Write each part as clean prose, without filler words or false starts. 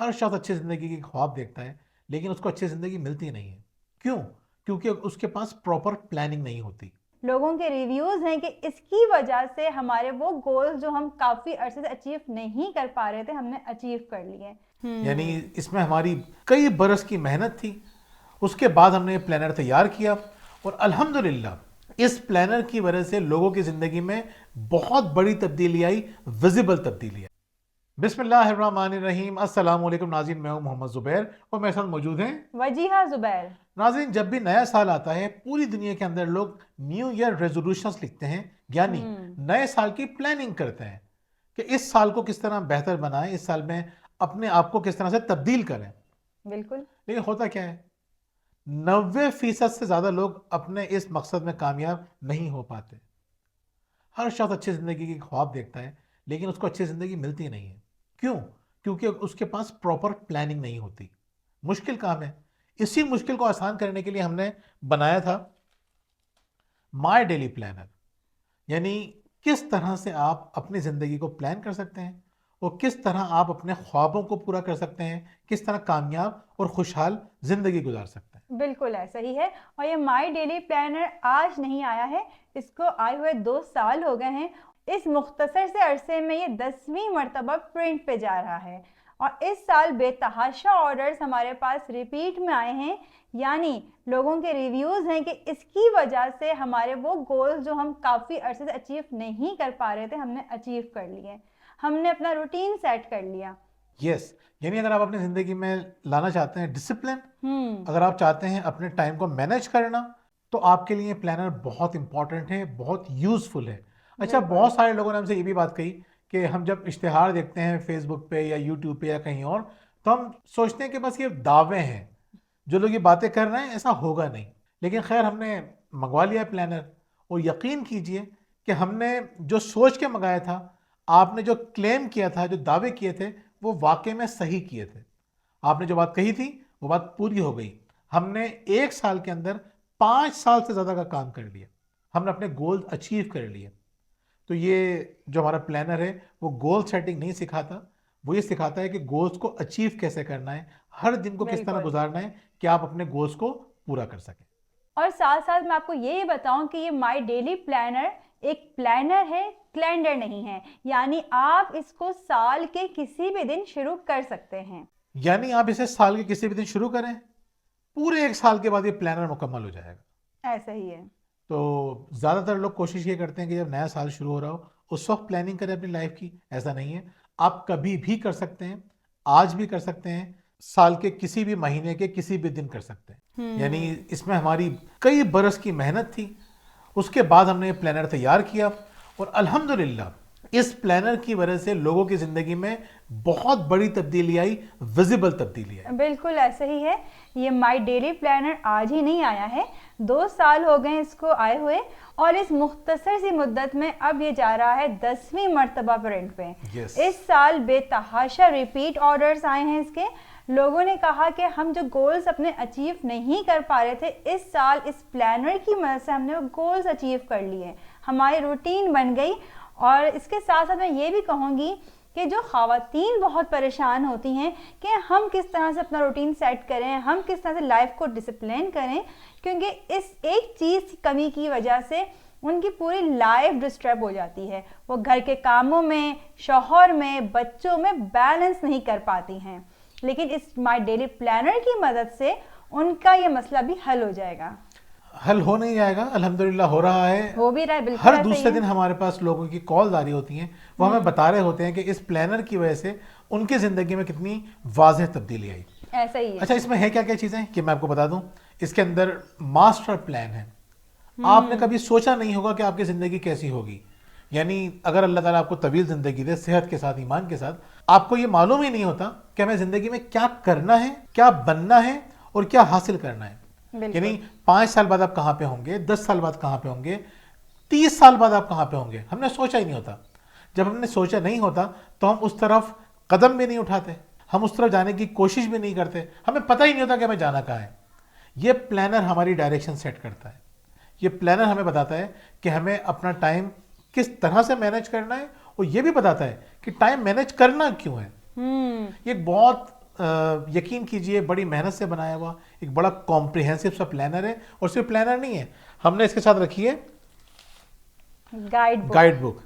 ہر شخص اچھی زندگی کی خواب دیکھتا ہے لیکن اس کو اچھی زندگی ملتی نہیں ہے. کیوں؟ کیونکہ اس کے پاس پراپر پلاننگ نہیں ہوتی. لوگوں کے ریویوز ہیں کہ اس کی وجہ سے ہمارے وہ گولز جو ہم کافی عرصے سے اچیو نہیں کر پا رہے تھے ہم نے اچیو کر لیے. یعنی اس میں ہماری کئی برس کی محنت تھی. اس کے بعد ہم نے یہ پلانر تیار کیا اور الحمدللہ اس پلانر کی وجہ سے لوگوں کی زندگی میں بہت بڑی تبدیلی آئی، ویزیبل تبدیلی آئی. بسم اللہ الرحمن الرحیم. السلام علیکم ناظرین، میں ہوں محمد زبیر اور میرے ساتھ موجود ہیں وجیہہ زبیر. ناظرین، جب بھی نیا سال آتا ہے پوری دنیا کے اندر لوگ نیو ایئر ریزولوشنز لکھتے ہیں، یعنی نئے سال کی پلاننگ کرتے ہیں کہ اس سال کو کس طرح بہتر بنائیں، اس سال میں اپنے آپ کو کس طرح سے تبدیل کریں. بالکل. لیکن ہوتا کیا ہے، 90% سے زیادہ لوگ اپنے اس مقصد میں کامیاب نہیں ہو پاتے. ہر شخص اچھی زندگی کی خواب دیکھتا ہے لیکن اس کو اچھی زندگی ملتی نہیں ہے. کیوں؟ کیونکہ اس کے پاس پراپر پلاننگ نہیں ہوتی. مشکل کام ہے. اسی مشکل کو آسان کرنے کے لیے ہم نے بنایا تھا مائی ڈیلی پلانر. یعنی کس طرح سے آپ اپنی زندگی کو پلان کر سکتے ہیں اور کس طرح آپ اپنے خوابوں کو پورا کر سکتے ہیں، کس طرح کامیاب اور خوشحال زندگی گزار سکتے ہیں. بالکل ایسا ہی ہے. اور یہ مائی ڈیلی پلانر آج نہیں آیا ہے، اس کو آئے ہوئے 2 سال ہو گئے ہیں. اس مختصر سے عرصے میں یہ 10ویں مرتبہ پرنٹ پہ جا رہا ہے اور اس سال بے تحاشا آرڈرز ہمارے پاس ریپیٹ میں آئے ہیں. یعنی لوگوں کے ریویوز ہیں کہ اس کی وجہ سے ہمارے وہ گولز جو ہم کافی عرصے سے اچیو نہیں کر پا رہے تھے ہم نے اچیو کر لیے. ہم نے اپنا روٹین سیٹ کر لیا. یس، یعنی اگر آپ اپنی زندگی میں لانا چاہتے ہیں ڈسپلن، اگر آپ چاہتے ہیں اپنے ٹائم کو مینیج کرنا، تو آپ کے لیے پلانر بہت امپورٹنٹ ہے، بہت یوزفل ہے. اچھا، بہت سارے لوگوں نے ہم سے یہ بھی بات کہی کہ ہم جب اشتہار دیکھتے ہیں فیس بک پہ یا یوٹیوب پہ یا کہیں اور، تو ہم سوچتے ہیں کہ بس یہ دعوے ہیں، جو لوگ یہ باتیں کر رہے ہیں ایسا ہوگا نہیں. لیکن خیر ہم نے منگوا لیا پلانر اور یقین کیجئے کہ ہم نے جو سوچ کے منگایا تھا، آپ نے جو کلیم کیا تھا، جو دعوے کیے تھے، وہ واقعے میں صحیح کیے تھے. آپ نے جو بات کہی تھی وہ بات پوری ہو گئی. ہم نے 1 سال کے اندر 5 سال سے زیادہ کا کام کر لیا. ہم نے اپنے گول اچیو کر لیے. تو یہ جو ہمارا پلانر ہے وہ گول سیٹنگ نہیں سکھاتا، وہ یہ سکھاتا ہے کہ گولز کو اچیو کیسے کرنا ہے، ہر دن کو کس طرح گزارنا ہے کہ آپ اپنے گولز کو پورا کر سکیں. اور ساتھ ساتھ میں آپ کو یہ بتاؤں کہ یہ مائی ڈیلی پلانر ایک پلانر ہے، کیلنڈر نہیں ہے. یعنی آپ اس کو سال کے کسی بھی دن شروع کر سکتے ہیں. یعنی آپ اسے سال کے کسی بھی دن شروع کریں، پورے 1 سال کے بعد یہ پلانر مکمل ہو جائے گا. ایسا ہی ہے. تو زیادہ تر لوگ کوشش یہ کرتے ہیں کہ جب نیا سال شروع ہو رہا ہو اس وقت پلاننگ کریں اپنی لائف کی. ایسا نہیں ہے، آپ کبھی بھی کر سکتے ہیں، آج بھی کر سکتے ہیں، سال کے کسی بھی مہینے کے کسی بھی دن کر سکتے ہیں. یعنی اس میں ہماری کئی برس کی محنت تھی. اس کے بعد ہم نے یہ پلانر تیار کیا اور الحمدللہ اس پلانر کی وجہ سے لوگوں کی زندگی میں بہت بڑی تبدیلی آئی، ویزیبل تبدیلی آئی. بالکل ایسا ہی ہے. یہ مائی ڈیلی پلانر آج ہی نہیں آیا ہے، 2 سال ہو گئے اس کو آئے ہوئے اور اس مختصر سی مدت میں اب یہ جا رہا ہے 10ویں مرتبہ پرنٹ پہ. اس سال بے تحاشا ریپیٹ آرڈرز آئے ہیں اس کے. لوگوں نے کہا کہ ہم جو گولز اپنے اچیو نہیں کر پا رہے تھے اس سال اس پلانر کی مدد سے ہم نے وہ گولز اچیو کر لیے، ہماری روٹین بن گئی. اور اس کے ساتھ ساتھ میں یہ بھی کہوں گی کہ جو خواتین بہت پریشان ہوتی ہیں کہ ہم کس طرح سے اپنا روٹین سیٹ کریں، ہم کس طرح سے لائف کو ڈسپلین کریں، کیونکہ اس ایک چیز کی کمی کی وجہ سے ان کی پوری لائف ڈسٹرب ہو جاتی ہے. وہ گھر کے کاموں میں، شوہر میں، بچوں میں بیلنس نہیں کر پاتی ہیں. لیکن اس مائی ڈیلی پلانر کی مدد سے ان کا یہ مسئلہ بھی حل ہو جائے گا. حل ہو نہیں جائے گا، الحمدللہ ہو رہا ہے. ہو بھی رہا ہے. بالکل ہر دوسرے دن ہمارے پاس لوگوں کی کالز آ رہی ہوتی ہیں، وہ ہمیں بتا رہے ہوتے ہیں کہ اس پلانر کی وجہ سے ان کی زندگی میں کتنی واضح تبدیلی آئی. ایسا ہی ہے. اچھا، اس میں ہے کیا کیا چیزیں کہ میں آپ کو بتا دوں. اس کے اندر ماسٹر پلان ہے. آپ نے کبھی سوچا نہیں ہوگا کہ آپ کی زندگی کیسی ہوگی. یعنی اگر اللہ تعالیٰ آپ کو طویل زندگی دے، صحت کے ساتھ، ایمان کے ساتھ، آپ کو یہ معلوم ہی نہیں ہوتا کہ ہمیں زندگی میں کیا کرنا ہے، کیا بننا ہے اور کیا حاصل کرنا ہے. یعنی 5 سال بعد آپ کہاں پہ ہوں گے، 10 سال بعد کہاں پہ ہوں گے، 30 سال بعد آپ کہاں پہ ہوں گے، ہم نے سوچا ہی نہیں ہوتا. جب ہم نے سوچا نہیں ہوتا تو ہم اس طرف قدم بھی نہیں اٹھاتے، ہم اس طرف جانے کی کوشش بھی نہیں کرتے، ہمیں پتہ ہی نہیں ہوتا کہ ہمیں جانا کہاں ہے. یہ پلانر ہماری ڈائریکشن سیٹ کرتا ہے. یہ پلانر ہمیں بتاتا ہے کہ ہمیں اپنا ٹائم کس طرح سے مینیج کرنا ہے اور یہ بھی بتاتا ہے کہ ٹائم مینیج کرنا کیوں ہے. یہ ایک بہت یقین کیجئے بڑی محنت سے بنایا ہوا ایک بڑا کمپریہنسو سا پلانر ہے، اور صرف پلانر نہیں ہے، ہم نے اس کے ساتھ رکھی ہے گائیڈ بک.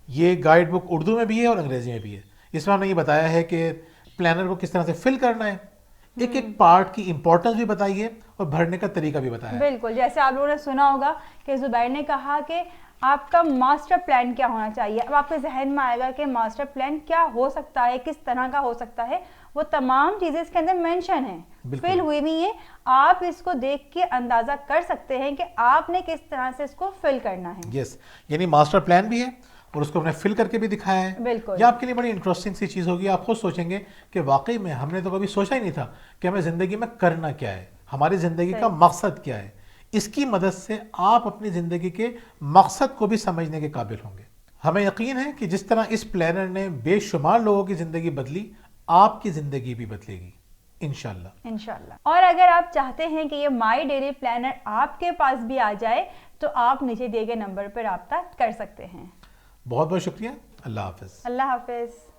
یہ گائیڈ بک اردو میں بھی ہے اور انگریزی میں بھی ہے. اس میں ہم نے یہ بتایا ہے کہ پلانر کو کس طرح سے فل کرنا ہے، ایک ایک پارٹ کی امپورٹنس بھی بتائی ہے اور بھرنے کا طریقہ بھی بتایا ہے. بالکل، جیسے آپ لوگوں نے سنا ہوگا کہ زبیر نے کہا کہ آپ کا ماسٹر پلان کیا ہونا چاہیے. اب آپ کے ذہن میں آئے گا کہ ماسٹر پلان کیا ہو سکتا ہے، کس طرح کا ہو سکتا ہے. وہ تمام چیزیں اس کے اندر مینشن ہیں، فل ہوئی بھی ہیں. آپ اس کو دیکھ کے اندازہ کر سکتے ہیں کہ آپ نے کس طرح سے اس کو فل کرنا ہے. یس، یعنی ماسٹر پلان بھی ہے اور اس کو ہم نے فل کر کے بھی دکھایا ہے. بالکل، یہ آپ کے لیے بڑی انٹرسٹنگ سی چیز ہوگی. آپ خود سوچیں گے کہ واقعی میں ہم نے تو کبھی سوچا ہی نہیں تھا کہ ہمیں زندگی میں کرنا کیا ہے، ہماری زندگی کا مقصد کیا ہے. اس کی مدد سے آپ اپنی زندگی کے مقصد کو بھی سمجھنے کے قابل ہوں گے. ہمیں یقین ہے کہ جس طرح اس پلانر نے بے شمار لوگوں کی زندگی بدلی، آپ کی زندگی بھی بدلے گی انشاءاللہ. اور اگر آپ چاہتے ہیں کہ یہ مائی ڈیلی پلانر آپ کے پاس بھی آ جائے تو آپ نیچے دیے گئے نمبر پر رابطہ کر سکتے ہیں. بہت بہت شکریہ. اللہ حافظ. اللہ حافظ.